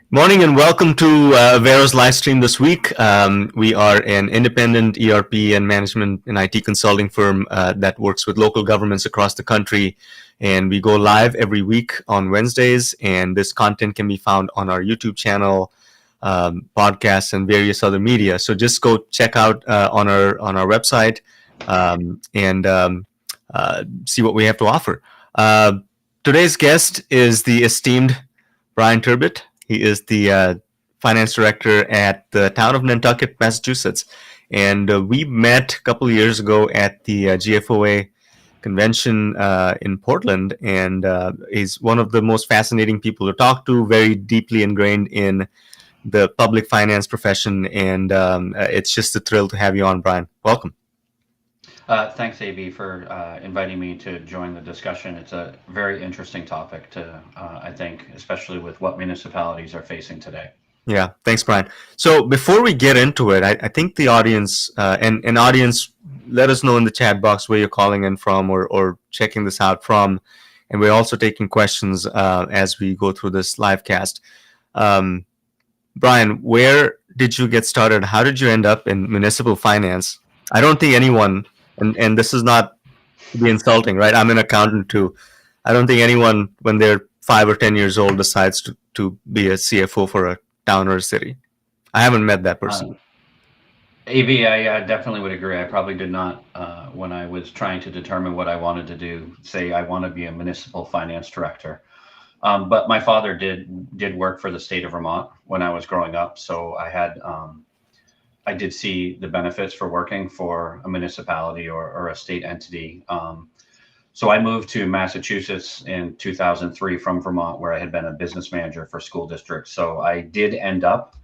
Morning and welcome to Avero's live stream this week. We are an independent ERP and management and IT consulting firm that works with local governments across the country. And we go live every week on Wednesdays. And this content can be found on our YouTube channel, podcasts, and various other media. So just go check out on our website and see what we have to offer. Today's guest is the esteemed Brian Turbitt. He is the finance director at the Town of Nantucket, Massachusetts. And we met a couple of years ago at the GFOA convention in Portland. And he's one of the most fascinating people to talk to, very deeply ingrained in the public finance profession. And it's just a thrill to have you on, Brian. Welcome. Thanks, AB, for inviting me to join the discussion. It's a very interesting topic I think, especially with what municipalities are facing today. Yeah, thanks, Brian. So before we get into it, I think the audience and audience, let us know in the chat box where you're calling in from or checking this out from. And we're also taking questions as we go through this live cast. Brian, where did you get started? How did you end up in municipal finance? I don't think anyone, and this is not to be insulting, right? I'm an accountant too. I don't think anyone, when they're 5 or 10 years old, decides to be a CFO for a town or a city. I haven't met that person. AB, I definitely would agree. I probably did not, when I was trying to determine what I wanted to do, say I want to be a municipal finance director. But my father did work for the state of Vermont when I was growing up, so I did see the benefits for working for a municipality or a state entity. So I moved to Massachusetts in 2003 from Vermont, where I had been a business manager for school districts. So I did end up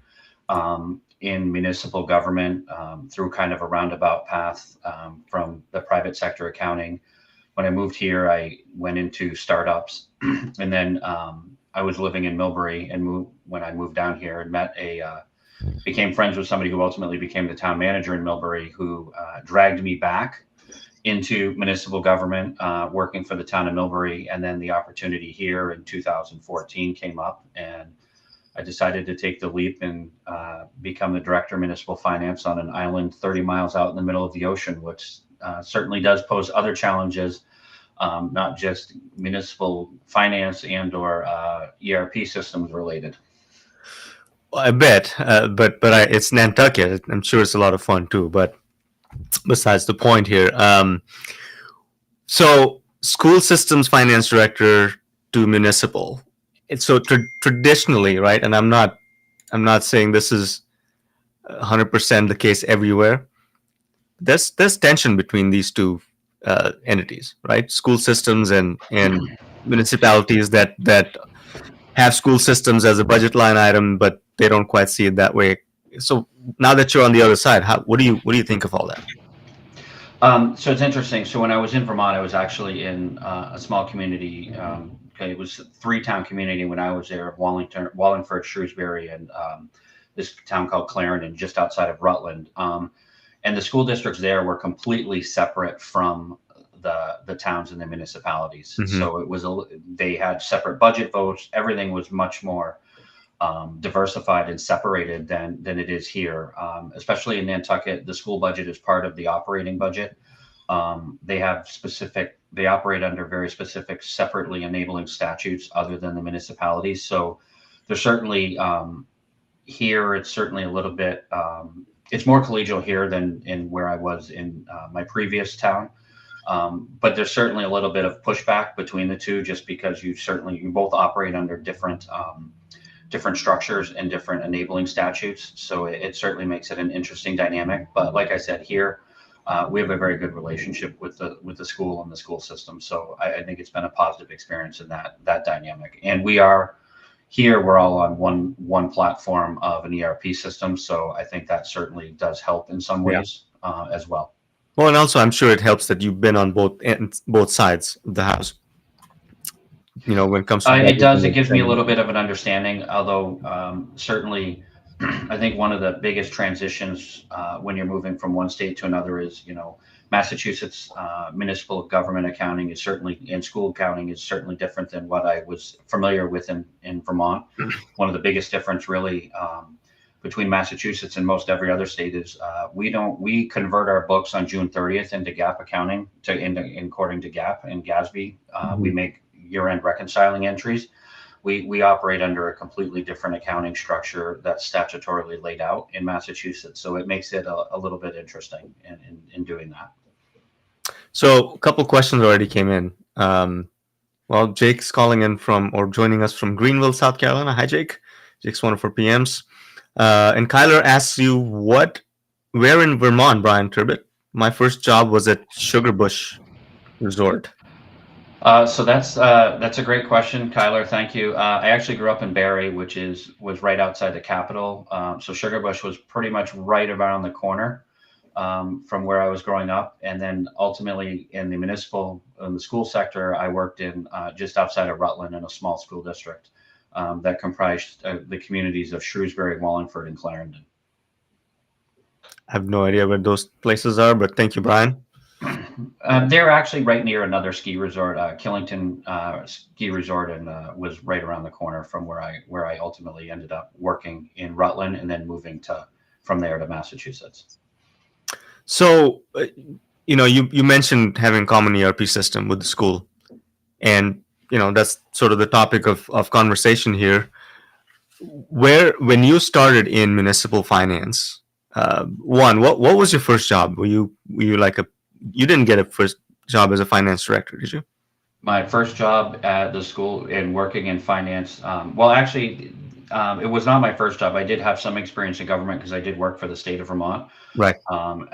in municipal government through kind of a roundabout path from the private sector accounting. When I moved here, I went into startups, and then I was living in Millbury, and when I moved down here and became friends with somebody who ultimately became the town manager in Millbury, who dragged me back into municipal government, working for the town of Millbury. And then the opportunity here in 2014 came up, and I decided to take the leap and become the director of municipal finance on an island 30 miles out in the middle of the ocean, which certainly does pose other challenges, not just municipal finance and or ERP systems related. I bet, but it's Nantucket. I'm sure it's a lot of fun too. But besides the point here, so school systems finance director to municipal. It's so traditionally, right? And I'm not saying this is 100% the case everywhere. There's tension between these two entities, right? School systems and municipalities that have school systems as a budget line item, but they don't quite see it that way. So now that you're on the other side, what do you think of all that? So it's interesting. So when I was in Vermont, I was actually in a small community. It was a 3-town community when I was there: Wallingford, Shrewsbury, and this town called Clarendon, just outside of Rutland. And the school districts there were completely separate from the towns and the municipalities. Mm-hmm. So they had separate budget votes. Everything was much more diversified and separated than it is here. Especially in Nantucket, the school budget is part of the operating budget. They operate under very specific, separately enabling statutes other than the municipalities. So there's certainly here, it's certainly a little bit, it's more collegial here than in where I was in my previous town. But there's certainly a little bit of pushback between the two, just because you both operate under different structures and different enabling statutes. So it certainly makes it an interesting dynamic. But like I said, here we have a very good relationship with the school and the school system. So I think it's been a positive experience in that dynamic. And we're all on one platform of an ERP system. So I think that certainly does help in some ways as well. Well, and also I'm sure it helps that you've been on both sides of the house. You know, when it comes to it does. It gives me a little bit of an understanding. Although certainly, I think one of the biggest transitions when you're moving from one state to another is, Massachusetts municipal government accounting is certainly, and school accounting is certainly different than what I was familiar with in Vermont. One of the biggest difference really between Massachusetts and most every other state is we convert our books on June 30th into GAAP accounting according to GAAP and GASB. We make year-end reconciling entries. We operate under a completely different accounting structure that's statutorily laid out in Massachusetts. So it makes it a little bit interesting in doing that. So a couple questions already came in. Well, Jake's calling in from or joining us from Greenville, South Carolina. Hi, Jake. Jake's one of our PMs. And Kyler asks you, where in Vermont, Brian Turbitt? My first job was at Sugarbush Resort. So that's a great question, Kyler. Thank you. I actually grew up in Barrie, which was right outside the capital. So Sugarbush was pretty much right around the corner from where I was growing up, and then ultimately in the school sector, I worked in just outside of Rutland in a small school district that comprised the communities of Shrewsbury, Wallingford, and Clarendon. I have no idea where those places are, but thank you, Brian. They're actually right near another ski resort, Killington Ski Resort, and was right around the corner from where I ultimately ended up working in Rutland, and then moving from there to Massachusetts. So, you mentioned having common ERP system with the school, and that's sort of the topic of conversation here. When you started in municipal finance, what was your first job? Were you you didn't get a first job as a finance director, did you? My first job at the school and working in finance, well, actually, it was not my first job. I did have some experience in government because I did work for the state of Vermont, Right.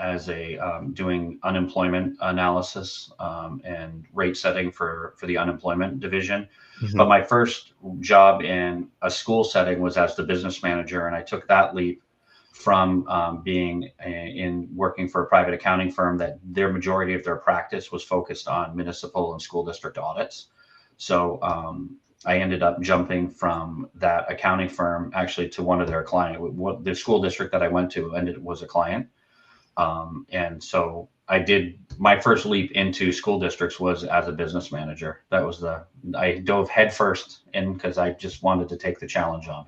as doing unemployment analysis and rate setting for the unemployment division. Mhm. But my first job in a school setting was as the business manager, and I took that leap from being in working for a private accounting firm that their majority of their practice was focused on municipal and school district audits. So I ended up jumping from that accounting firm actually to one of their clients. The school district that I went to was a client. And so my first leap into school districts was as a business manager. I dove headfirst in because I just wanted to take the challenge on.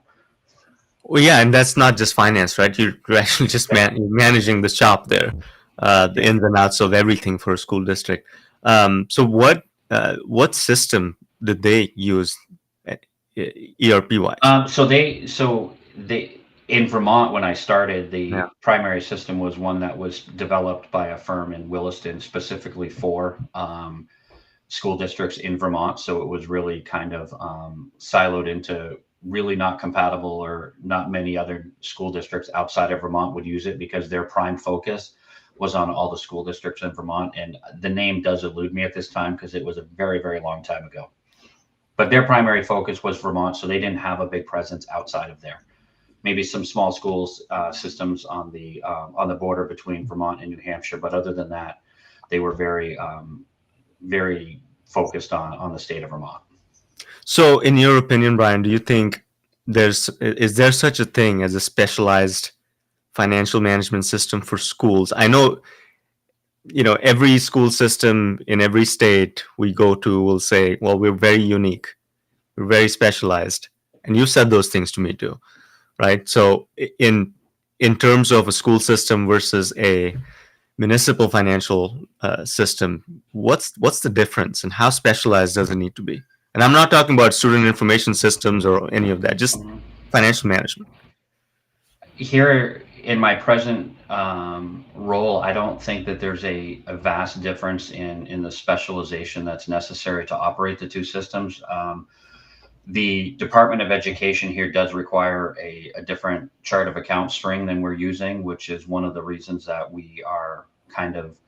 Well, yeah, and that's not just finance, right? You're actually just you're managing the shop there, the ins and outs of everything for a school district. So what system did they use, ERP wise? So they in Vermont when I started, the Yeah. primary system was one that was developed by a firm in Williston specifically for school districts in Vermont. So it was really kind of siloed into really not compatible, or not many other school districts outside of Vermont would use it because their prime focus was on all the school districts in Vermont. And the name does elude me at this time because it was a very, very long time ago. But their primary focus was Vermont, so they didn't have a big presence outside of there. Maybe some small schools systems on the border between Vermont and New Hampshire, but other than that, they were very very focused on the state of Vermont. So, in your opinion, Brian, do you think is there such a thing as a specialized financial management system for schools? I know, every school system in every state we go to will say, well, we're very unique, we're very specialized, and you said those things to me too, right? So, in terms of a school system versus a municipal financial system, what's the difference, and how specialized does it need to be? And I'm not talking about student information systems or any of that, just financial management. Here in my present role, I don't think that there's a vast difference in the specialization that's necessary to operate the two systems. The Department of Education here does require a different chart of account string than we're using, which is one of the reasons that we are kind of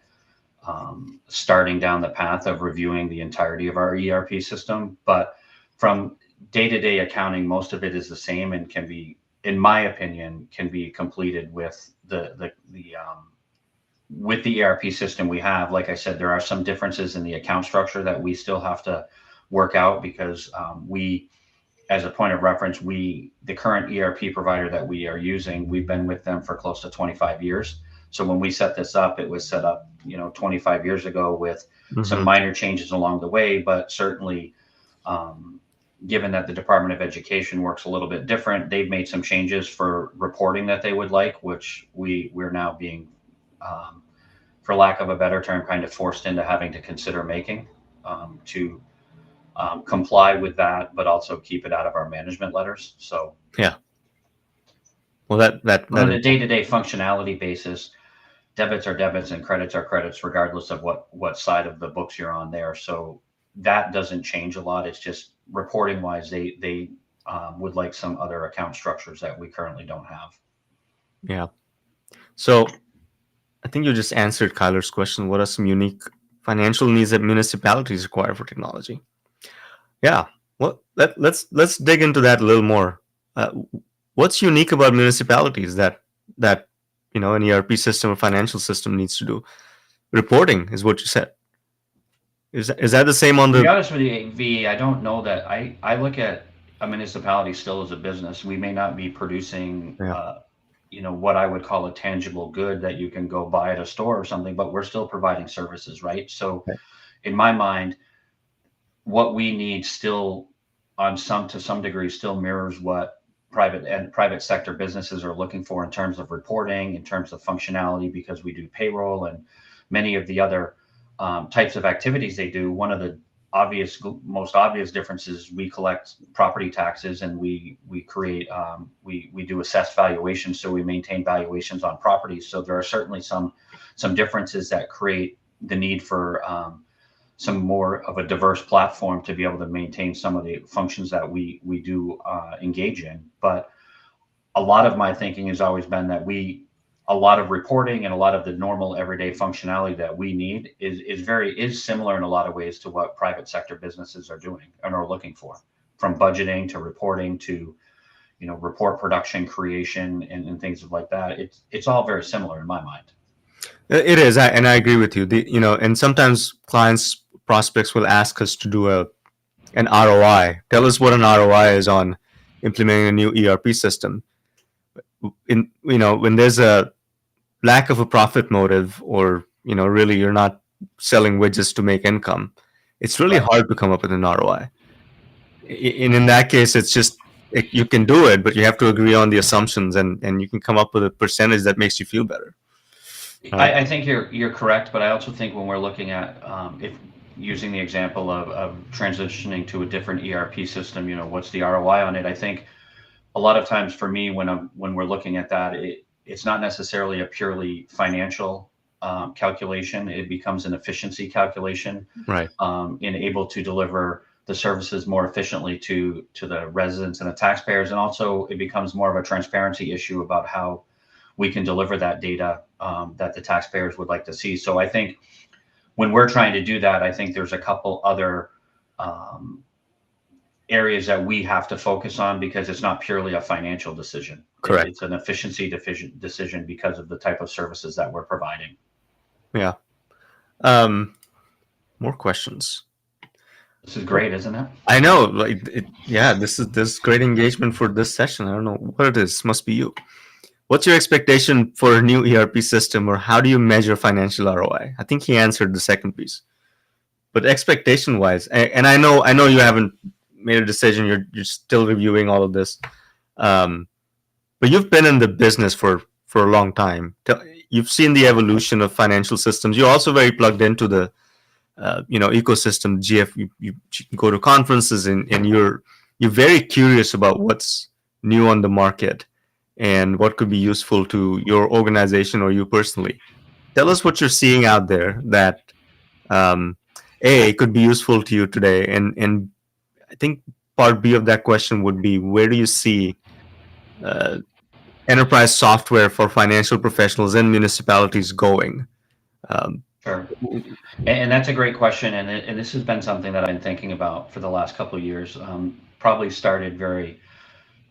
starting down the path of reviewing the entirety of our ERP system. But from day-to-day accounting, most of it is the same and can be, in my opinion, can be completed with with the ERP system we have. Like I said, there are some differences in the account structure that we still have to work out because as a point of reference, the current ERP provider that we are using, we've been with them for close to 25 years. So when we set this up, it was set up, 25 years ago with some Hmm. minor changes along the way, but certainly, um, given that the Department of Education works a little bit different, they've made some changes for reporting that they would like, which we're now being, um, for lack of a better term, kind of forced into having to consider making, to comply with that, but also keep it out of our management letters. So Yeah. Well, that on a is, day-to-day functionality basis, debits are debits and credits are credits, regardless of what side of the books you're on there. So that doesn't change a lot. It's just reporting wise, they would like some other account structures that we currently don't have. yeah. So I think you just answered Kyler's question. What are some unique financial needs that municipalities require for technology? Yeah. Well, let's dig into that a little more. Uh, what's unique about municipalities that an ERP system or financial system needs to do? Reporting is what you said. Is that the same on To be the? honest with you, V, I don't know that I look at a municipality still as a business. We may not be producing, Yeah. what I would call a tangible good that you can go buy at a store or something, but we're still providing services, right? So Okay. in my mind, what we need still to some degree still mirrors what private sector businesses are looking for in terms of reporting, in terms of functionality, because we do payroll and many of the other types of activities they do. One of the most obvious differences, we collect property taxes and we create we do assessed valuations, so we maintain valuations on properties. So there are certainly some differences that create the need for some more of a diverse platform to be able to maintain some of the functions that we do engage in. But a lot of my thinking has always been that a lot of reporting and a lot of the normal everyday functionality that we need is similar in a lot of ways to what private sector businesses are doing and are looking for, from budgeting to reporting to report production creation and things like that. It's all very similar in my mind. It is, and I agree with you. And sometimes clients, prospects will ask us to do an ROI. Tell us what an ROI is on implementing a new ERP system. When there's a lack of a profit motive, or really you're not selling widgets to make income, it's really Right. hard to come up with an ROI. And in that case, it's just you can do it, but you have to agree on the assumptions, and you can come up with a percentage that makes you feel better. I think you're correct, but I also think when we're looking at if using the example of transitioning to a different ERP system, what's the ROI on it? I think a lot of times for me, when we're looking at that, it's not necessarily a purely financial calculation. It becomes an efficiency calculation, Right. in able to deliver the services more efficiently to the residents and the taxpayers, and also it becomes more of a transparency issue about how we can deliver that data that the taxpayers would like to see. So I think when we're trying to do that, I think there's a couple other um, areas that we have to focus on, because it's not purely a financial decision. Correct. It's an efficiency decision because of the type of services that we're providing. Yeah. Um, More questions. This is great, isn't it? I know, like, yeah, this is great engagement for this session. I don't know what it is. Must be you. What's your expectation for a new ERP system, or how do you measure financial ROI? I think he answered the second piece. But expectation wise, and I know you haven't made a decision. You're still reviewing all of this. Um, but you've been in the business for a long time. You've seen the evolution of financial systems. You're also very plugged into the ecosystem. GF. You go to conferences, and you're very curious about what's new on the market and what could be useful to your organization or you personally. Tell us what you're seeing out there that um, a could be useful to you today, and I think part B of that question would be, where do you see uh, enterprise software for financial professionals and municipalities going? Um, Sure. And that's a great question, and this has been something that I've been thinking about for the last couple of years. Probably started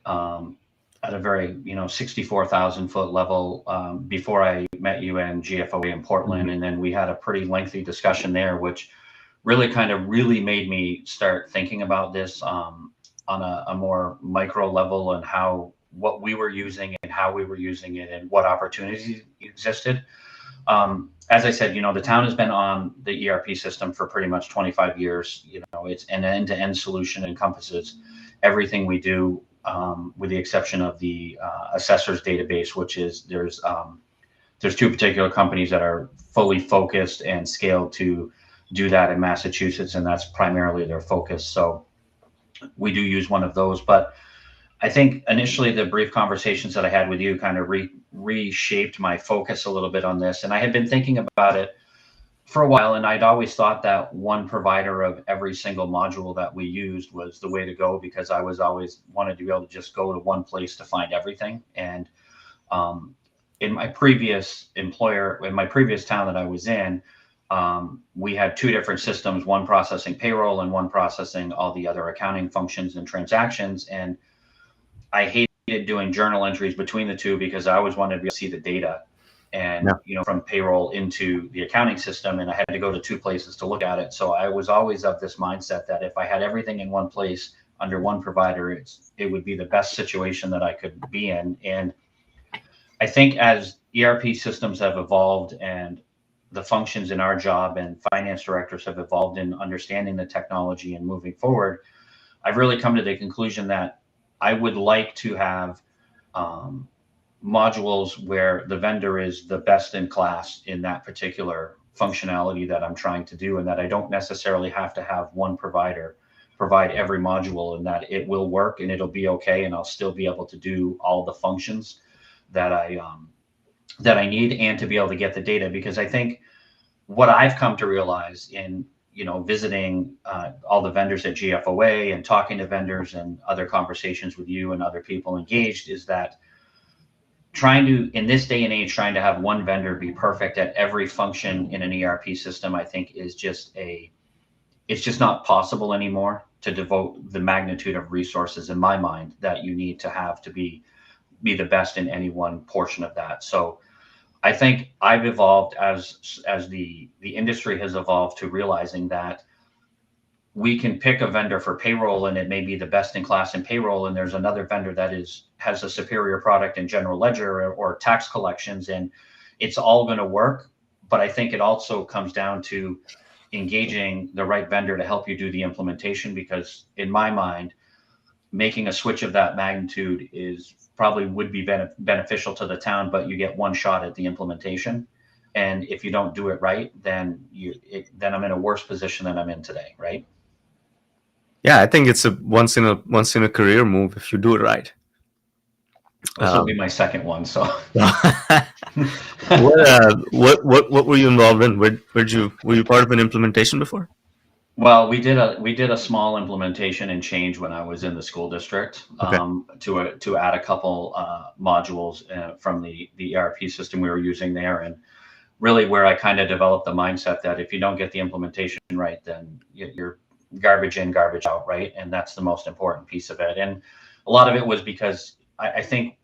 um, at a very 64,000 foot level before I met you in GFOA in Portland, and then we had a pretty lengthy discussion there, which really made me start thinking about this on a more micro level, and how what we were using and how we were using it and what opportunities existed. As I said, the town has been on the ERP system for pretty much 25 years. It's an end-to-end solution, encompasses everything we do, with the exception of the assessors database, which is there's two particular companies that are fully focused and scaled to do that in Massachusetts, and that's primarily their focus. So we do use one of those, but I think initially the brief conversations that I had with you kind of reshaped my focus a little bit on this. And I had been thinking about it for a while, and I'd always thought that one provider of every single module that we used was the way to go, because I was always wanted to be able to just go to one place to find everything. And in my previous employer, in my previous town that I was in, we had two different systems, one processing payroll and one processing all the other accounting functions and transactions. And I hated doing journal entries between the two because I always wanted to be able to see the data and, from payroll into the accounting system. And I had to go to two places to look at it. So I was always of this mindset that if I had everything in one place under one provider, it would be the best situation that I could be in. And I think as ERP systems have evolved and the functions in our job and finance directors have evolved in understanding the technology and moving forward, I've really come to the conclusion that I would like to have modules where the vendor is the best in class in that particular functionality that I'm trying to do, and that I don't necessarily have to have one provider provide every module, and that it will work and it'll be okay, and I'll still be able to do all the functions that I need, and to be able to get the data. Because I think what I've come to realize in visiting all the vendors at GFOA and talking to vendors and other conversations with you and other people engaged is that in this day and age, trying to have one vendor be perfect at every function in an ERP system, I think is it's just not possible anymore to devote the magnitude of resources, in my mind, that you need to have to be the best in any one portion of that. So I think I've evolved as the industry has evolved to realizing that we can pick a vendor for payroll and it may be the best in class in payroll, and there's another vendor that has a superior product in general ledger or tax collections, and it's all going to work. But I think it also comes down to engaging the right vendor to help you do the implementation, because in my mind, making a switch of that magnitude probably would be beneficial to the town, but you get one shot at the implementation. And if you don't do it right, then I'm in a worse position than I'm in today, right? Yeah, I think it's a once in a career move if you do it right. This will be my second one. So, what were you involved in? Were you part of an implementation before? well, we did a small implementation and change when I was in the school district, Okay. to add a couple modules from the ERP system we were using there, and really where I kind of developed the mindset that if you don't get the implementation right, then you're garbage in, garbage out, right? And that's the most important piece of it. And a lot of it was because I think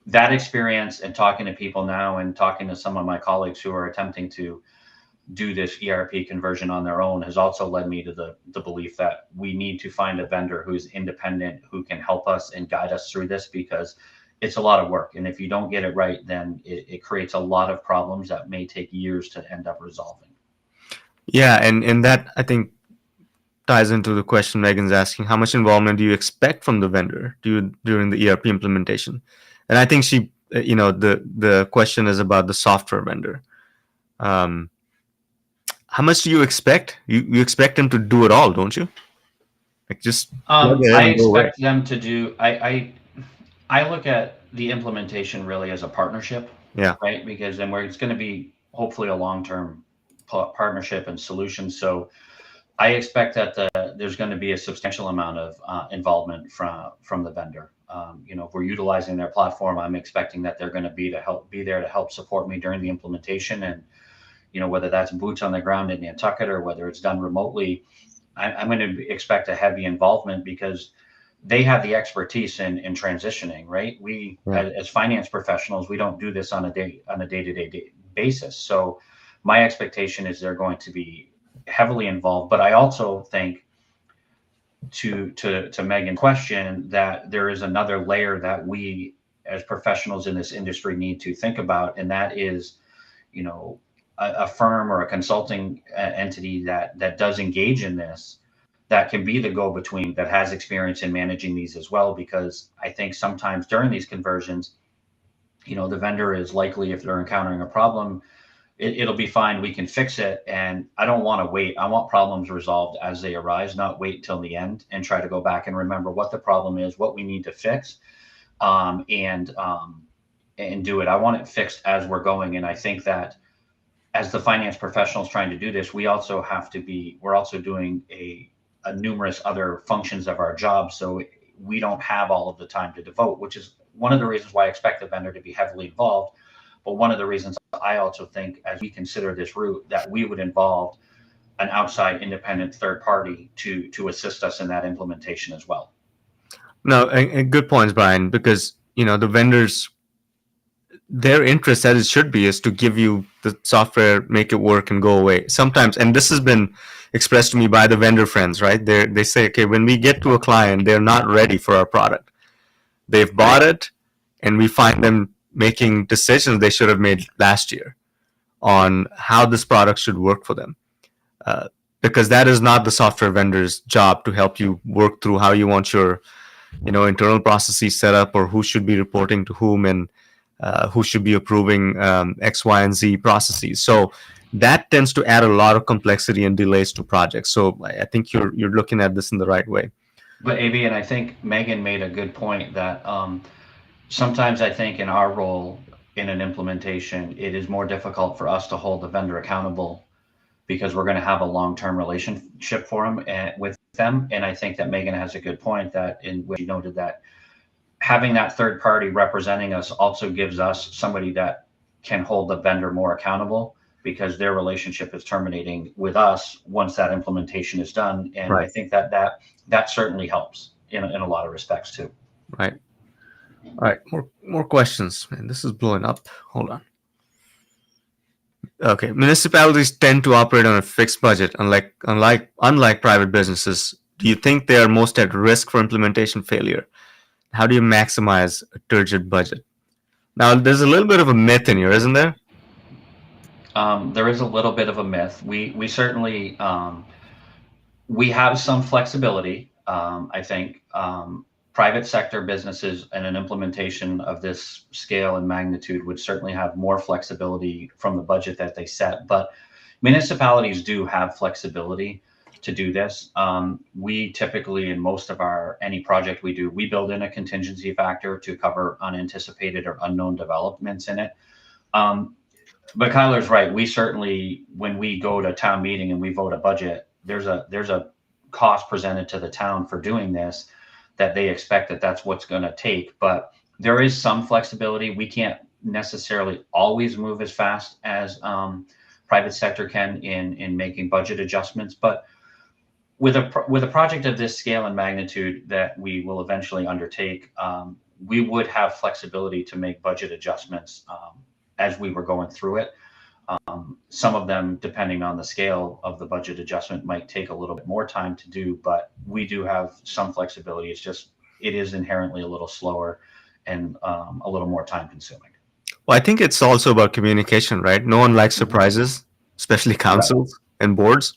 that experience and talking to people now and talking to some of my colleagues who are attempting to do this ERP conversion on their own has also led me to the belief that we need to find a vendor who's independent, who can help us and guide us through this, because it's a lot of work. And if you don't get it right, then it creates a lot of problems that may take years to end up resolving. Yeah, and that, I think, ties into the question Megan's asking: how much involvement do you expect from the vendor during the ERP implementation? And I think the question is about the software vendor. How much do you expect? You expect them to do it all, don't you? Like, just plug it in I and go away. expect them to do. I look at the implementation really as a partnership, Yeah. right? Because then it's going to be hopefully a long-term partnership and solution. So I expect that there's going to be a substantial amount of involvement from the vendor. If we're utilizing their platform, I'm expecting that they're going to be there to help support me during the implementation, and whether that's boots on the ground in Nantucket or whether it's done remotely, I'm going to expect a heavy involvement, because they have the expertise in transitioning, right? We, Yeah. as finance professionals, we don't do this on a day-to-day basis. So my expectation is they're going to be heavily involved. But I also think to Megan's question, that there is another layer that we as professionals in this industry need to think about, and that is, you know, a firm or a consulting entity that does engage in this, that can be the go-between, that has experience in managing these as well. Because I think sometimes during these conversions, you know, the vendor is likely, if they're encountering a problem, it'll be fine, we can fix it. And I don't want to wait. I want problems resolved as they arise, not wait till the end and try to go back and remember what the problem is, what we need to fix, um, and um, and do it. I want it fixed as we're going. And I think that as the finance professionals trying to do this, we also have to be, we're also doing a numerous other functions of our job. So we don't have all of the time to devote, which is one of the reasons why I expect the vendor to be heavily involved. But one of the reasons I also think, as we consider this route, that we would involve an outside independent third party to assist us in that implementation as well. No, and good points, Brian, because you know the vendors, their interest, as it should be, is to give you the software, make it work, and go away. Sometimes, and this has been expressed to me by the vendor friends, right? They say, okay, when we get to a client, they're not ready for our product. They've bought it, and we find them making decisions they should have made last year on how this product should work for them. Uh, because that is not the software vendor's job to help you work through how you want your, you know, internal processes set up, or who should be reporting to whom, and who should be approving X, Y, and Z processes. So that tends to add a lot of complexity and delays to projects. So I think you're looking at this in the right way. But AB, and I think Megan made a good point that sometimes I think in our role in an implementation, it is more difficult for us to hold the vendor accountable, because we're going to have a long-term relationship for them and with them. And I think that Megan has a good point, that in which she noted that having that third party representing us also gives us somebody that can hold the vendor more accountable, because their relationship is terminating with us once that implementation is done. And I Right. think that certainly helps in a lot of respects too. Right. All right. More questions. Man, this is blowing up. Hold on. Okay. Municipalities tend to operate on a fixed budget, unlike private businesses. Do you think they are most at risk for implementation failure? How do you maximize a turgid budget? Now, there's a little bit of a myth in here, isn't there? There is a little bit of a myth. We certainly we have some flexibility. I think private sector businesses and an implementation of this scale and magnitude would certainly have more flexibility from the budget that they set. But municipalities do have flexibility to do this. We typically, in most of any project we do, we build in a contingency factor to cover unanticipated or unknown developments in it. But Kyler's right. We certainly, when we go to town meeting and we vote a budget, there's a cost presented to the town for doing this, that they expect that that's what's going to take. But there is some flexibility. We can't necessarily always move as fast as private sector can in making budget adjustments. But with a project of this scale and magnitude that we will eventually undertake, we would have flexibility to make budget adjustments as we were going through it. Some of them, depending on the scale of the budget adjustment, might take a little bit more time to do, but we do have some flexibility. It's just, it is inherently a little slower and a little more time consuming. Well, I think it's also about communication, right? No one likes surprises, especially Right. councils and boards.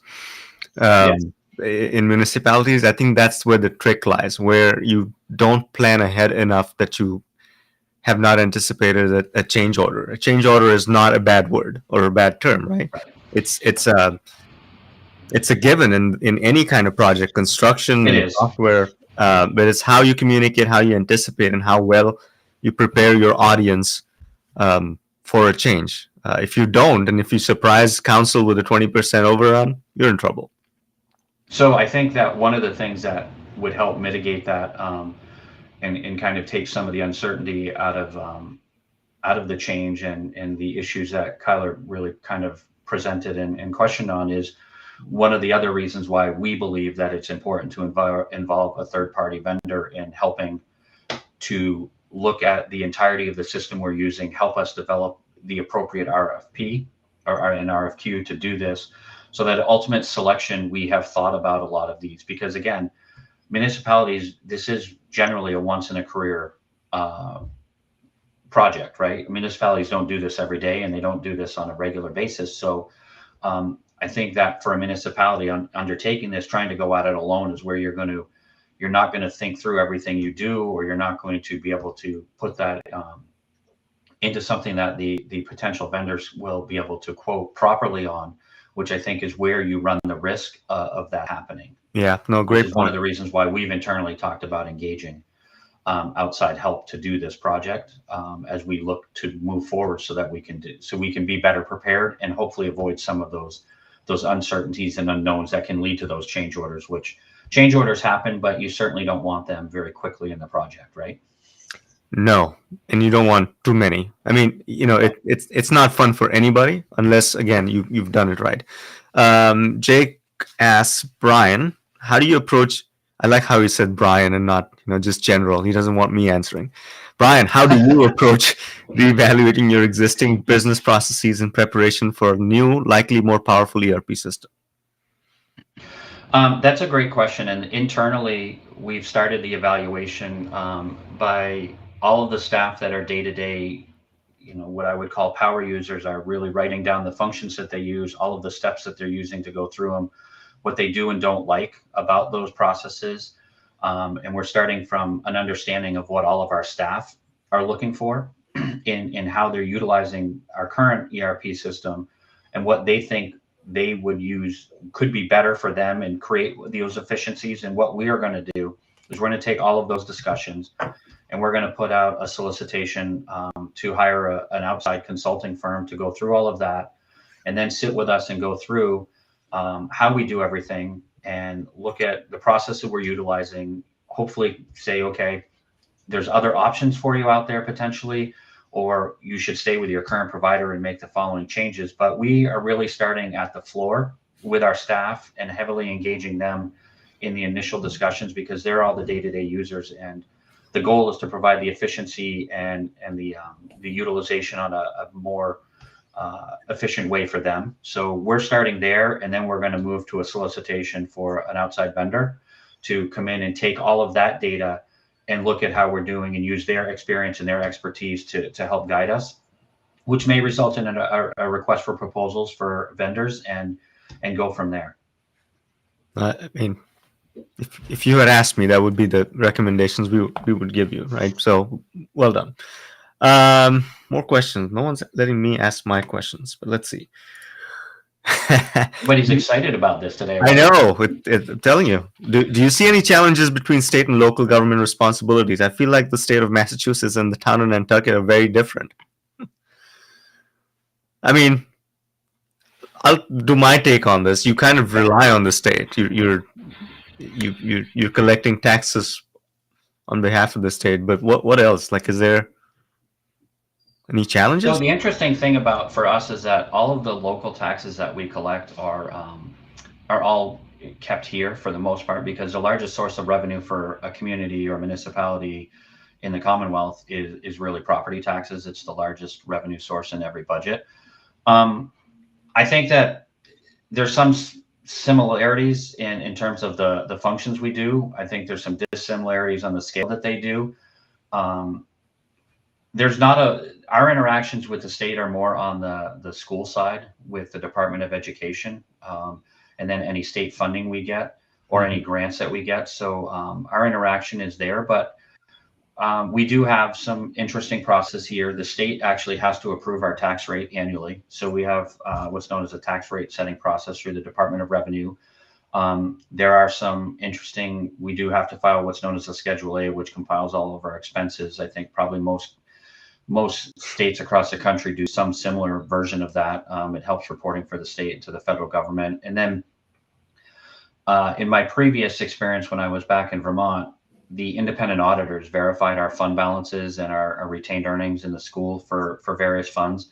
Yes. In municipalities, I think that's where the trick lies, where you don't plan ahead enough that you have not anticipated a change order. A change order is not a bad word or a bad term, right? Right. It's a given in any kind of project, construction It and is. software. But it's how you communicate, how you anticipate, and how well you prepare your audience for a change. If you don't, and if you surprise council with a 20% overrun, you're in trouble. So I think that one of the things that would help mitigate that and kind of take some of the uncertainty out of the change and the issues that Kyler really kind of presented and questioned on is one of the other reasons why we believe that it's important to involve a third party vendor in helping to look at the entirety of the system we're using, help us develop the appropriate RFP or an RFQ to do this, so that ultimate selection, we have thought about a lot of these. Because again, municipalities, this is generally a once in a career project, right? Municipalities don't do this every day and they don't do this on a regular basis. So I think that for a municipality undertaking this, trying to go at it alone is where you're not going to think through everything you do, or you're not going to be able to put that into something that the potential vendors will be able to quote properly on, which I think is where you run the risk of that happening. Yeah, no, Which great is one point. of the reasons why we've internally talked about engaging outside help to do this project as we look to move forward, so that we can be better prepared and hopefully avoid some of those uncertainties and unknowns that can lead to those change orders. Which change orders happen, but you certainly don't want them very quickly in the project, right? No, and you don't want too many. I mean, it's not fun for anybody unless again you've done it right. Jake asks Brian, how do you approach? I like how he said Brian and not just general. He doesn't want me answering. Brian, how do you approach reevaluating your existing business processes in preparation for a new, likely more powerful ERP system? That's a great question. And internally, we've started the evaluation by all of the staff that are day to day, what I would call power users, are really writing down the functions that they use, all of the steps that they're using to go through them, what they do and don't like about those processes. And we're starting from an understanding of what all of our staff are looking for in how they're utilizing our current ERP system, and what they think they would use could be better for them and create those efficiencies. And what we are going to do is we're going to take all of those discussions and we're going to put out a solicitation to hire an outside consulting firm to go through all of that, and then sit with us and go through how we do everything and look at the process that we're utilizing. Hopefully say, okay, there's other options for you out there potentially, or you should stay with your current provider and make the following changes. But we are really starting at the floor with our staff and heavily engaging them in the initial discussions, because they're all the day-to-day users, and the goal is to provide the efficiency and the utilization on a more efficient way for them. So we're starting there, and then we're going to move to a solicitation for an outside vendor to come in and take all of that data and look at how we're doing and use their experience and their expertise to help guide us, which may result in a request for proposals for vendors and go from there. I mean, if you had asked me, that would be the recommendations we would give you, right? So, well done. More questions. No one's letting me ask my questions, but let's see. But he's excited about this today. I know. I'm telling you. Do you see any challenges between state and local government responsibilities? I feel like the state of Massachusetts and the town of Nantucket are very different. I mean, I'll do my take on this. You kind of rely on the state. You're collecting taxes on behalf of the state. But what else? Like, is there any challenges? So the interesting thing for us is that all of the local taxes that we collect are all kept here for the most part, because the largest source of revenue for a community or municipality in the Commonwealth is really property taxes. It's the largest revenue source in every budget. I think that there's some similarities in terms of the functions we do. I think there's some dissimilarities on the scale that they do. Our interactions with the state are more on the school side with the Department of Education, and then any state funding we get or any grants that we get. So our interaction is there, but we do have some interesting process here. The state actually has to approve our tax rate annually. So we have what's known as a tax rate setting process through the Department of Revenue. There are some interesting, we do have to file what's known as a Schedule A, which compiles all of our expenses. I think probably most states across the country do some similar version of that. It helps reporting for the state and to the federal government. And then in my previous experience when I was back in Vermont, the independent auditors verified our fund balances and our retained earnings in the school for various funds.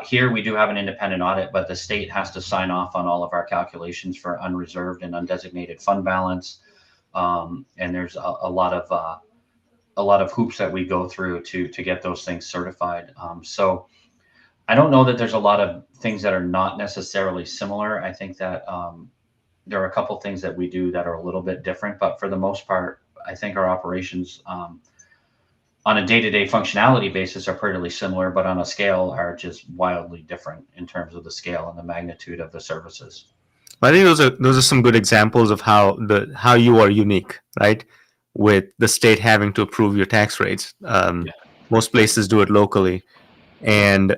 Here we do have an independent audit, but the state has to sign off on all of our calculations for unreserved and undesignated fund balance. And there's a lot of hoops that we go through to get those things certified. So I don't know that there's a lot of things that are not necessarily similar. I think that there are a couple things that we do that are a little bit different, but for the most part, I think our operations on a day-to-day functionality basis are pretty similar, but on a scale are just wildly different in terms of the scale and the magnitude of the services. I think those are some good examples of how you are unique, right? With the state having to approve your tax rates. Yeah. Most places do it locally, and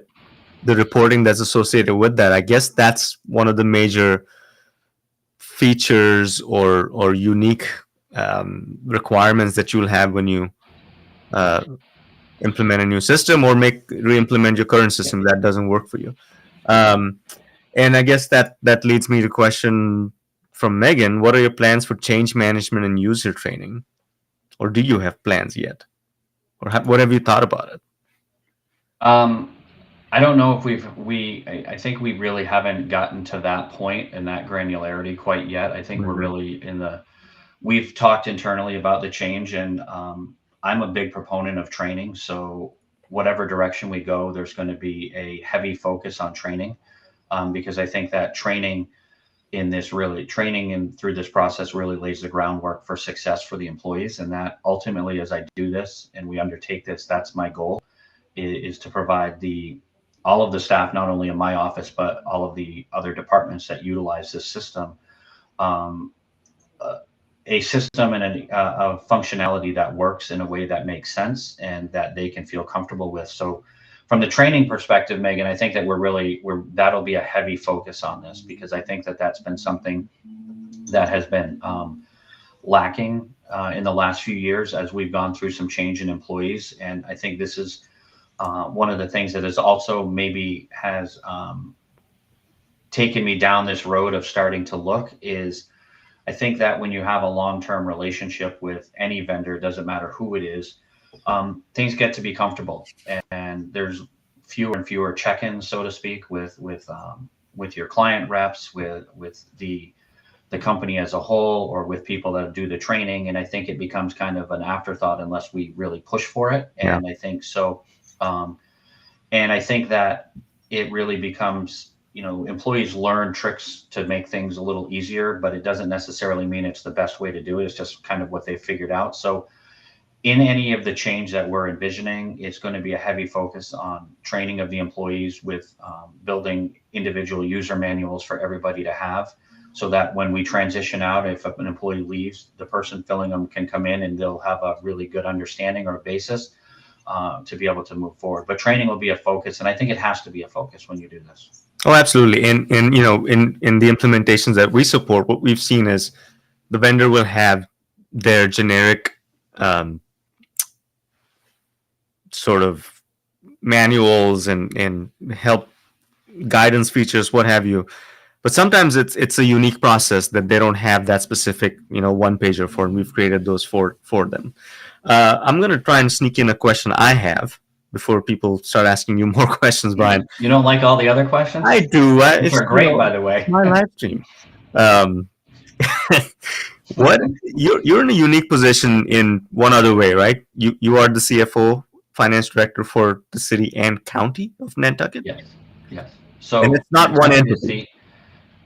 the reporting that's associated with that. I guess that's one of the major features or unique requirements that you'll have when you uh, implement a new system or re-implement your current Yeah. system that doesn't work for you. Um, and I guess that leads me to question from Megan: what are your plans for change management and user training, or do you have plans yet, or what have you thought about it? Um, I don't know if I think we really haven't gotten to that point and that granularity quite yet. I think we're Mhm. really we've talked internally about the change, and I'm a big proponent of training. So whatever direction we go, there's going to be a heavy focus on training, because I think that training and through this process really lays the groundwork for success for the employees. And that ultimately, as I do this and we undertake this, that's my goal is to provide all of the staff, not only in my office, but all of the other departments that utilize this system, um, uh, a system and a functionality that works in a way that makes sense and that they can feel comfortable with. So from the training perspective, Megan, I think that that'll be a heavy focus on this, because I think that that's been something that has been lacking in the last few years as we've gone through some change in employees. And I think this is one of the things that is also maybe has taken me down this road of starting to look is I think that when you have a long-term relationship with any vendor, doesn't matter who it is, things get to be comfortable, and there's fewer and fewer check-ins, so to speak, with your client reps, with the company as a whole, or with people that do the training. And I think it becomes kind of an afterthought unless we really push for it. Yeah. And I think so. Um, and I think that it really becomes, employees learn tricks to make things a little easier, but it doesn't necessarily mean it's the best way to do it. It's just kind of what they figured out. So in any of the change that we're envisioning, it's going to be a heavy focus on training of the employees with building individual user manuals for everybody to have, so that when we transition out, if an employee leaves, the person filling them can come in and they'll have a really good understanding or a basis to be able to move forward. But training will be a focus, and I think it has to be a focus when you do this. Oh, absolutely. And in the implementations that we support, what we've seen is the vendor will have their generic sort of manuals and help guidance features, what have you. But sometimes it's a unique process that they don't have that specific one pager for, and we've created those for them. I'm gonna try and sneak in a question I have before people start asking you more questions, Brian. You don't like all the other questions? I do. Which are great, by the way. It's my live stream. Um, what you're in a unique position in one other way, right? You are the CFO, finance director for the city and county of Nantucket. Yes, yes. And So it's not one entity.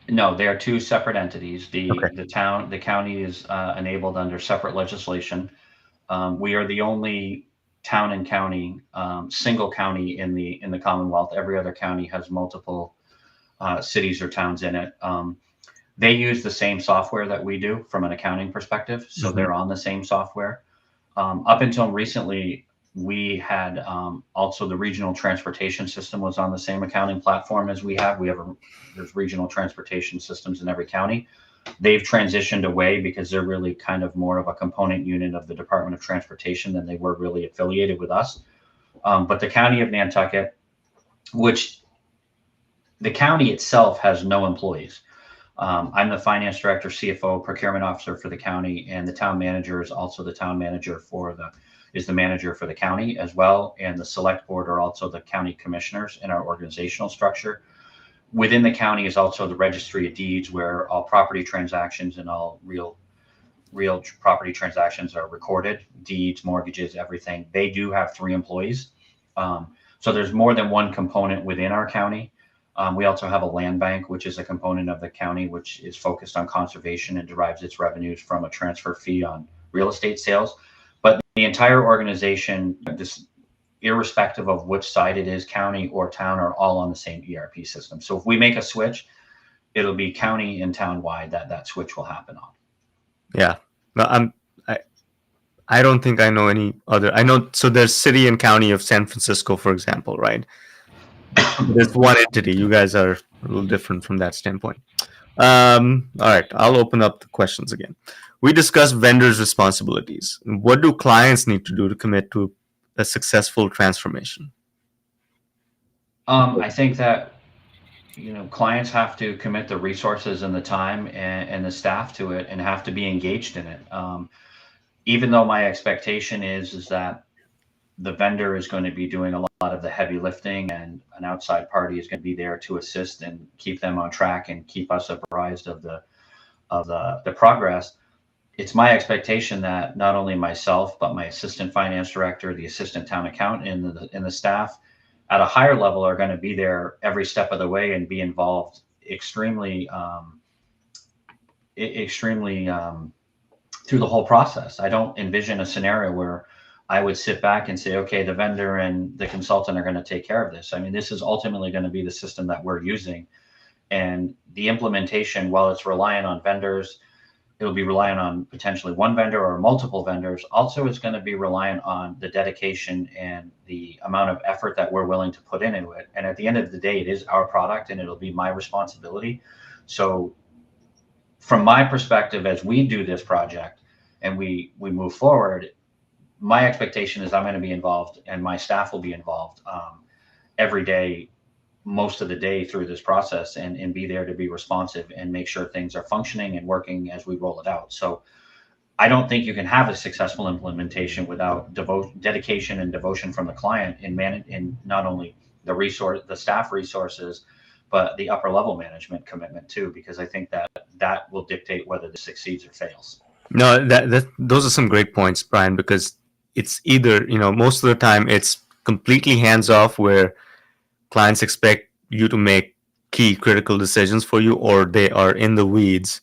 No, they are two separate entities. Okay. The county is enabled under separate legislation. We are the only town and county, single county in the Commonwealth. Every other county has multiple cities or towns in it. They use the same software that we do from an accounting perspective, so they're on the same software. Up until recently, we had also the regional transportation system was on the same accounting platform as we have. There's regional transportation systems in every county. They've transitioned away because they're really kind of more of a component unit of the Department of Transportation than they were really affiliated with us. But the county of Nantucket, which the county itself has no employees. I'm the finance director, CFO, procurement officer for the county, and the town manager is also the town manager is the manager for the county as well. And the select board are also the county commissioners in our organizational structure. Within the county is also the registry of deeds, where all property transactions and all real property transactions are recorded, deeds, mortgages, everything. They do have 3 employees. So there's more than one component within our county. We also have a land bank, which is a component of the county, which is focused on conservation and derives its revenues from a transfer fee on real estate sales. But the entire organization, just irrespective of which side it is, county or town, are all on the same ERP system. So if we make a switch, it'll be county and town wide that switch will happen on. Yeah. No, I I don't think I know any other. I know, so there's city and county of San Francisco, for example, right? There's one entity. You guys are a little different from that standpoint. All right, I'll open up the questions again. We discussed vendors' responsibilities. What do clients need to do to commit to a successful transformation? I think that clients have to commit the resources and the time and the staff to it, and have to be engaged in it. Even though my expectation is that the vendor is going to be doing a lot of the heavy lifting, and an outside party is going to be there to assist and keep them on track and keep us apprised of the progress. It's my expectation that not only myself, but my assistant finance director, the assistant town accountant, and the staff at a higher level are going to be there every step of the way and be involved extremely through the whole process. I don't envision a scenario where I would sit back and say, okay, the vendor and the consultant are going to take care of this. I mean, this is ultimately going to be the system that we're using. And the implementation, while it's reliant on vendors, it'll be reliant on potentially one vendor or multiple vendors. Also, it's going to be reliant on the dedication and the amount of effort that we're willing to put into it. And at the end of the day, it is our product and it'll be my responsibility. So from my perspective, as we do this project and we move forward, my expectation is I'm going to be involved and my staff will be involved every day, most of the day through this process, and be there to be responsive and make sure things are functioning and working as we roll it out. So I don't think you can have a successful implementation without dedication and devotion from the client in not only the staff resources, but the upper level management commitment too, because I think that will dictate whether this succeeds or fails. No, that those are some great points, Brian, because it's either, most of the time it's completely hands off where clients expect you to make key critical decisions for you, or they are in the weeds,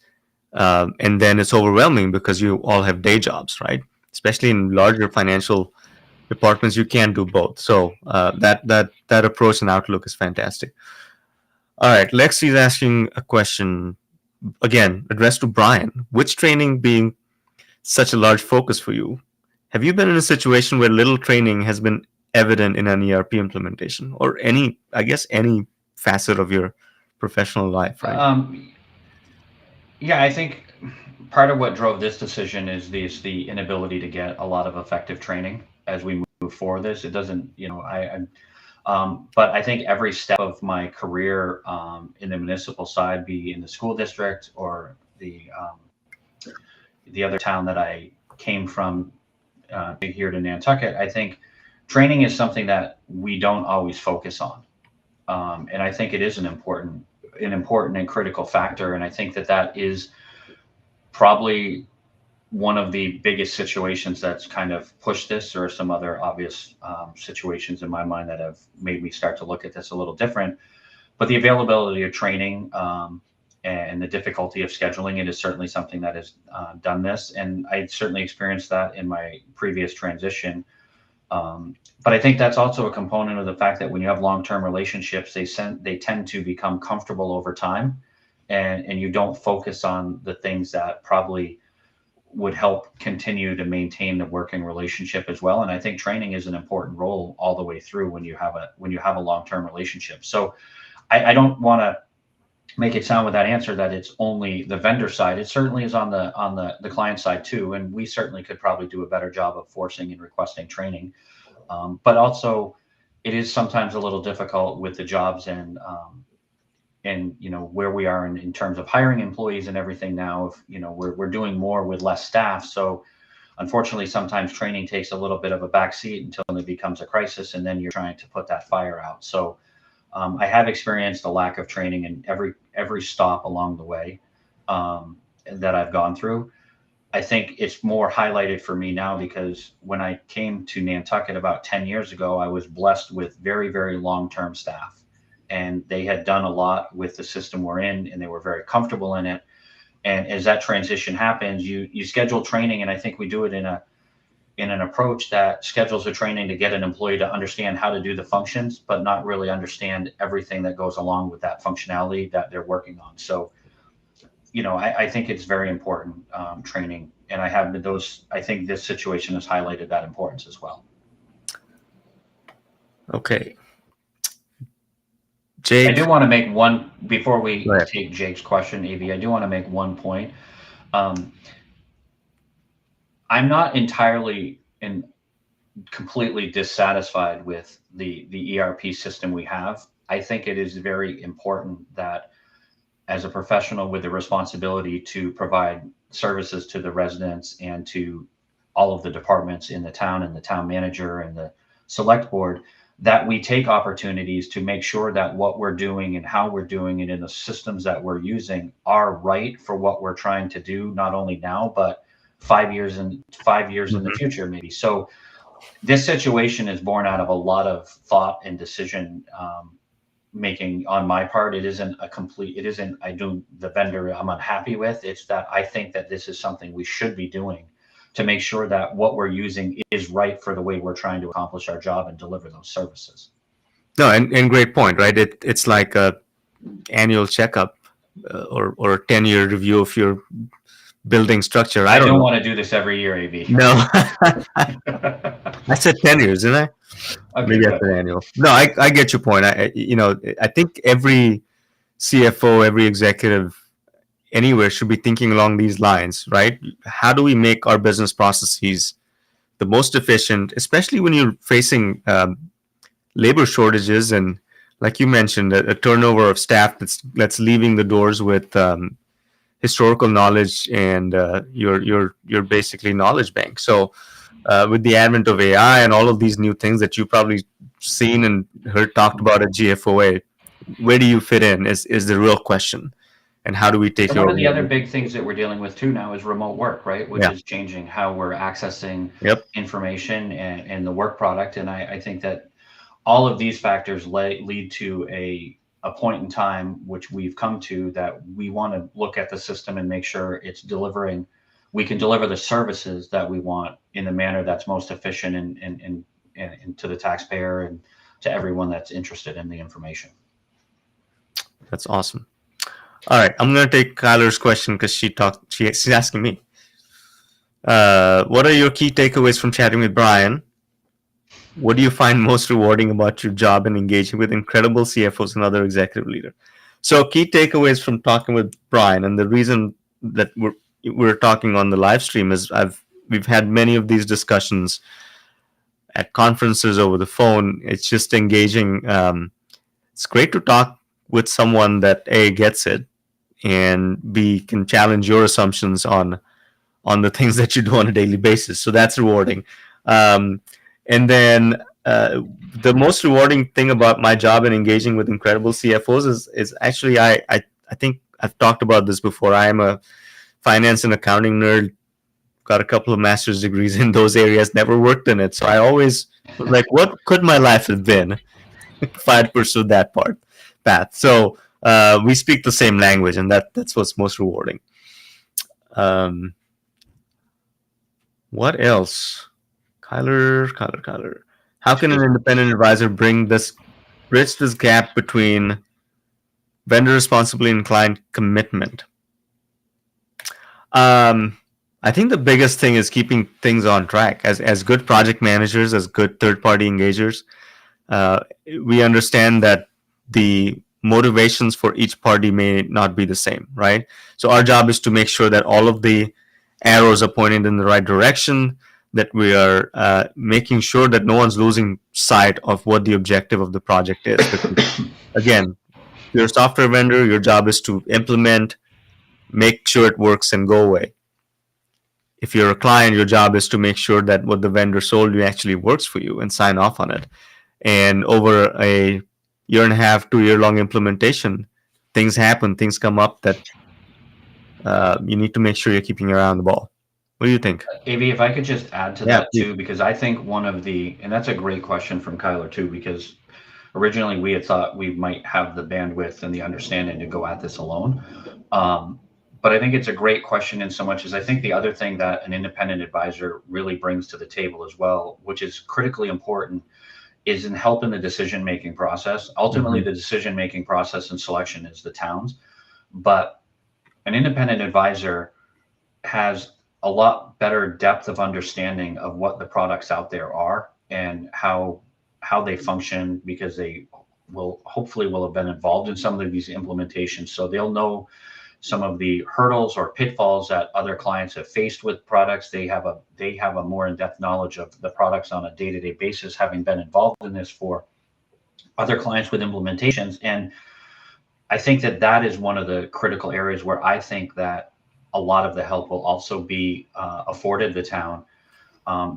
and then it's overwhelming because you all have day jobs, right? Especially in larger financial departments, you can't do both. So that approach and outlook is fantastic. All right, Lexi is asking a question again addressed to Brian. Which training being such a large focus for you? Have you been in a situation where little training has been evident in an ERP implementation, or any facet of your professional life, right? Yeah, I think part of what drove this decision is the inability to get a lot of effective training as we move forward. This it doesn't, but I think every step of my career in the municipal side, be in the school district or the other town that I came from here to Nantucket, I think training is something that we don't always focus on, and I think it is an important and critical factor. And I think that is probably one of the biggest situations that's kind of pushed this. Or some other obvious situations in my mind that have made me start to look at this a little different. But the availability of training and the difficulty of scheduling it is certainly something that has done this. And I certainly experienced that in my previous transition. But I think that's also a component of the fact that when you have long-term relationships, they tend to become comfortable over time, and you don't focus on the things that probably would help continue to maintain the working relationship as well. And I think training is an important role all the way through when you have a long-term relationship. So I don't want to make it sound with that answer that it's only the vendor side. It certainly is on the client side too, and we certainly could probably do a better job of forcing and requesting training. But also, it is sometimes a little difficult with the jobs and where we are in terms of hiring employees and everything now. If we're doing more with less staff, so unfortunately sometimes training takes a little bit of a backseat until it becomes a crisis, and then you're trying to put that fire out. So I have experienced a lack of training in every stop along the way that I've gone through. I think it's more highlighted for me now because when I came to Nantucket about 10 years ago, I was blessed with very, very long-term staff. and they had done a lot with the system we're in, and they were very comfortable in it. And as that transition happens, you schedule training, and I think we do it in an approach that schedules a training to get an employee to understand how to do the functions, but not really understand everything that goes along with that functionality that they're working on. So, I think it's very important, training, and I have those. I think this situation has highlighted that importance as well. Okay, I Jake. do want to make one before Go we ahead. take Jake's question, Av. I do want to make one point. Um, I'm not entirely and completely dissatisfied with the ERP system we have. I think it is very important that as a professional with the responsibility to provide services to the residents and to all of the departments in the town and the town manager and the select board, that we take opportunities to make sure that what we're doing and how we're doing it in the systems that we're using are right for what we're trying to do, not only now, but 5 years in the Mhm. future, maybe. So this situation is born out of a lot of thought and decision, making on my part. It isn't, I do the vendor I'm unhappy with. It's that I think that this is something we should be doing to make sure that what we're using is right for the way we're trying to accomplish our job and deliver those services. No, and great point, right? It's like a annual checkup, or a 10-year review of your building structure. I I don't don't know. want to do this every year, Av. No, I said 10 years, didn't I? Okay, Maybe I good. said annual. No, I get your point. I think every CFO, every executive anywhere should be thinking along these lines, right? How do we make our business processes the most efficient, especially when you're facing labor shortages and, like you mentioned, a turnover of staff that's leaving the doors with historical knowledge and your basically knowledge bank. So with the advent of AI and all of these new things that you've probably seen and heard talked about at GFOA, where do you fit in is the real question. And how do we take And one your of the other organization? big things that we're dealing with too now is remote work, right? Which Yeah. is changing how we're accessing Yep. information and the work product. And I think that all of these factors lead to a point in time which we've come to, that we want to look at the system and make sure we can deliver the services that we want in the manner that's most efficient and to the taxpayer and to everyone that's interested in the information. That's awesome. All right, I'm gonna take Kyler's question because she's asking me. What are your key takeaways from chatting with Brian? What do you find most rewarding about your job and engaging with incredible CFOs and other executive leaders? So, key takeaways from talking with Brian, and the reason that we're talking on the live stream is we've had many of these discussions at conferences over the phone. It's just engaging. It's great to talk with someone that A gets it, and B can challenge your assumptions on the things that you do on a daily basis. So that's rewarding. Um, and then the most rewarding thing about my job and engaging with incredible CFOs is actually I think I've talked about this before. I am a finance and accounting nerd. Got a couple of master's degrees in those areas. Never worked in it, so I always was like, what could my life have been if I'd pursued that path? So we speak the same language, and that's what's most rewarding. Um, what else? Kyler. How can an independent advisor bridge this gap between vendor responsibility and client commitment? I think the biggest thing is keeping things on track. As good project managers, as good third party engagers, uh, we understand that the motivations for each party may not be the same, right? So our job is to make sure that all of the arrows are pointed in the right direction, that we are making sure that no one's losing sight of what the objective of the project is. Because again, you're a software vendor, your job is to implement, make sure it works, and go away. If you're a client, your job is to make sure that what the vendor sold you actually works for you and sign off on it. And over a year and a half, 2 year long implementation, things happen, things come up that you need to make sure you're keeping your eye on the ball. What do you think? Av, if I could just add to Yeah, that please. too, because I think and that's a great question from Kyler too, because Originally, we had thought we might have the bandwidth and the understanding to go at this alone. Um, but I think it's a great question in so much as I think the other thing that an independent advisor really brings to the table as well, which is critically important, is in helping the decision making process. Ultimately, Hmm. the decision making process and selection is the town's, but an independent advisor has a lot better depth of understanding of what the products out there are and how they function, because they will hopefully will have been involved in some of these implementations, so they'll know some of the hurdles or pitfalls that other clients have faced with products. They have a more in-depth knowledge of the products on a day-to-day basis, having been involved in this for other clients with implementations. And I think that that is one of the critical areas where I think that a lot of the help will also be afforded the town,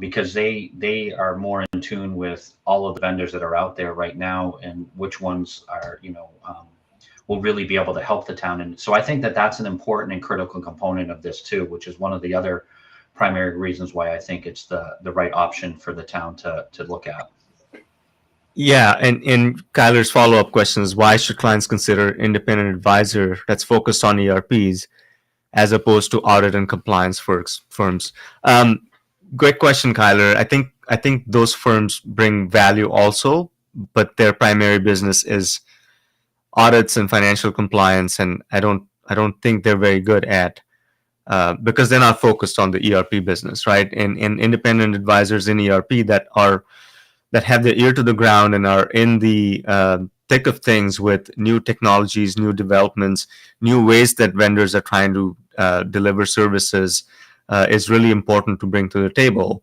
because they are more in tune with all of the vendors that are out there right now and which ones are, will really be able to help the town. And so I think that that's an important and critical component of this too, which is one of the other primary reasons why I think it's the right option for the town to look at. Yeah, and Kyler's follow up question is, why should clients consider independent advisor that's focused on ERPs as opposed to audit and compliance firms? Great question, Kyler. I think those firms bring value also, but their primary business is audits and financial compliance, and I don't think they're very good at, because they're not focused on the ERP business, right? And independent advisors in ERP that have their ear to the ground and are in the thick of things with new technologies, new developments, new ways that vendors are trying to deliver services, is really important to bring to the table.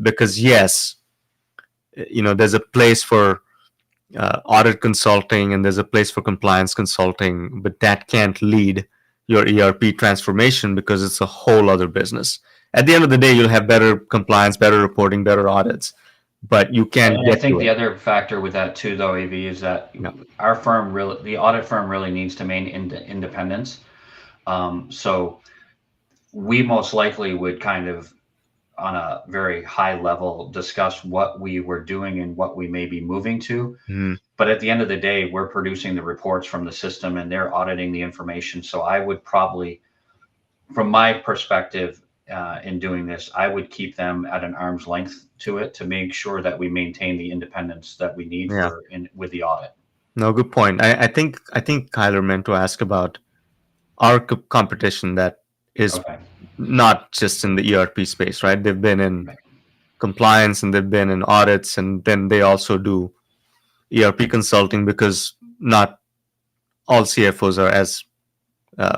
Because yes, there's a place for audit consulting and there's a place for compliance consulting, but that can't lead your ERP transformation because it's a whole other business. At the end of the day, you'll have better compliance, better reporting, better audits, but you can't And I get think to the it. other factor with that too, though, AV, is that Yeah. our firm really, the audit firm really needs to maintain independence. So we most likely would kind of, on a very high level, discuss what we were doing and what we may be moving to. Mhm. But at the end of the day, we're producing the reports from the system and they're auditing the information. So I would probably, from my perspective, in doing this, I would keep them at an arm's length to it to make sure that we maintain the independence that we need Yeah. for in with the audit. No, good point. I think Kyler meant to ask about our competition that is Okay. not just in the ERP space, right? They've been in Right. compliance and they've been in audits, and then they also do ERP consulting, because not all CFOs are as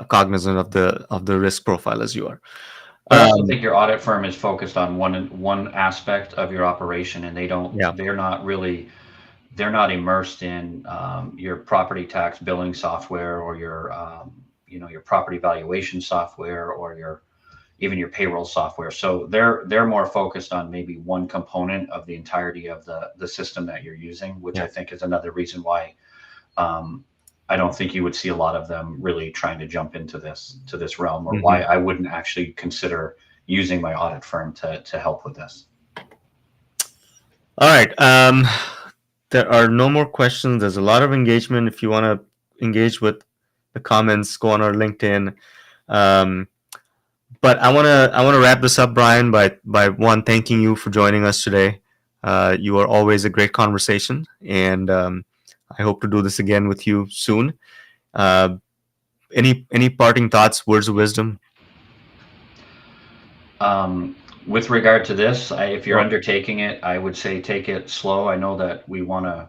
cognizant of the risk profile as you are. But I also Um, think your audit firm is focused on one aspect of your operation, and yeah. they're not immersed in your property tax billing software or your your property valuation software or your even your payroll software. So they're more focused on maybe one component of the entirety of the system that you're using, which Yeah. I think is another reason why um, I don't think you would see a lot of them really trying to jump into this realm, or Hmm. why I wouldn't actually consider using my audit firm to help with this. All right. There are no more questions. There's a lot of engagement. If you want to engage with the comments, go on our LinkedIn. Um, but I want to wrap this up, Brian, by one, thanking you for joining us today. You are always a great conversation, and I hope to do this again with you soon. Uh, any parting thoughts, words of wisdom? Um, with regard to this, if you're Sure. undertaking it, I would say take it slow. I know that we want to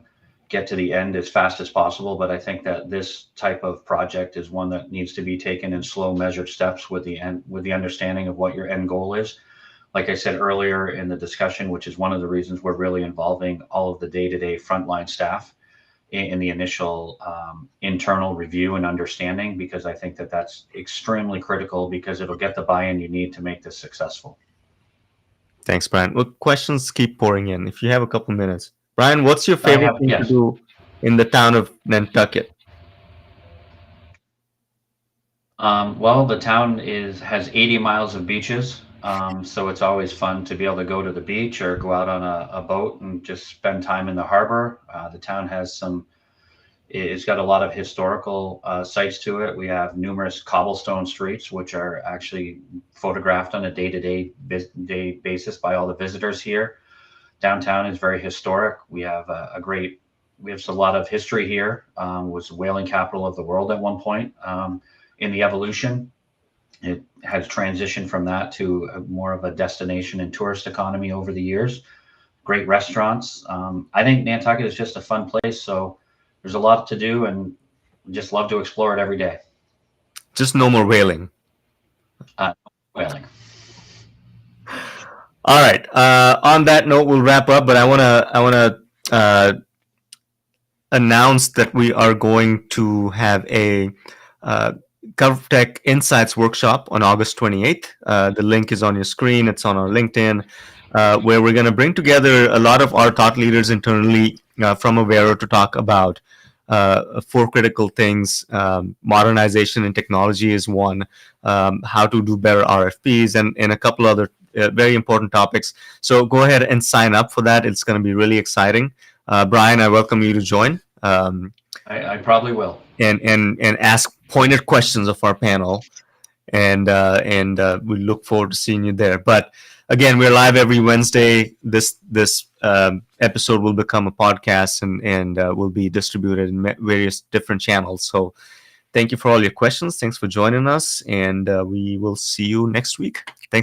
get to the end as fast as possible, but I think that this type of project is one that needs to be taken in slow, measured steps with the understanding of what your end goal is. Like I said earlier in the discussion, which is one of the reasons we're really involving all of the day-to-day frontline staff in the initial internal review and understanding, because I think that that's extremely critical, because it'll get the buy-in you need to make this successful. Thanks, Brian. Well, questions keep pouring in. If you have a couple minutes, Brian, what's your I favorite have, thing to yes. do in the town of Nantucket? Well, the town is has 80 miles of beaches, So it's always fun to be able to go to the beach or go out on a boat and just spend time in the harbor. The town has it's got a lot of historical sites to it. We have numerous cobblestone streets, which are actually photographed on a day basis by all the visitors here. Downtown is very historic. We have a lot of history here. Was the whaling capital of the world at one point. In the evolution, it has transitioned from that to more of a destination and tourist economy over the years. Great restaurants. I think Nantucket is just a fun place. So there's a lot to do, and just love to explore it every day. Just no more whaling. Uh, Whaling. All right. On that note, we'll wrap up. But I wanna announce that we are going to have a GovTech Insights workshop on August 28th. The link is on your screen. It's on our LinkedIn, where we're going to bring together a lot of our thought leaders internally from Avero to talk about four critical things. Modernization and technology is one. How to do better RFPs and a couple other very important topics. So go ahead and sign up for that. It's going to be really exciting. Brian, I welcome you to join. I probably will. And ask pointed questions of our panel, and we look forward to seeing you there. But again, we're live every Wednesday. This episode will become a podcast and will be distributed in various different channels. So thank you for all your questions. Thanks for joining us, and we will see you next week. Thanks.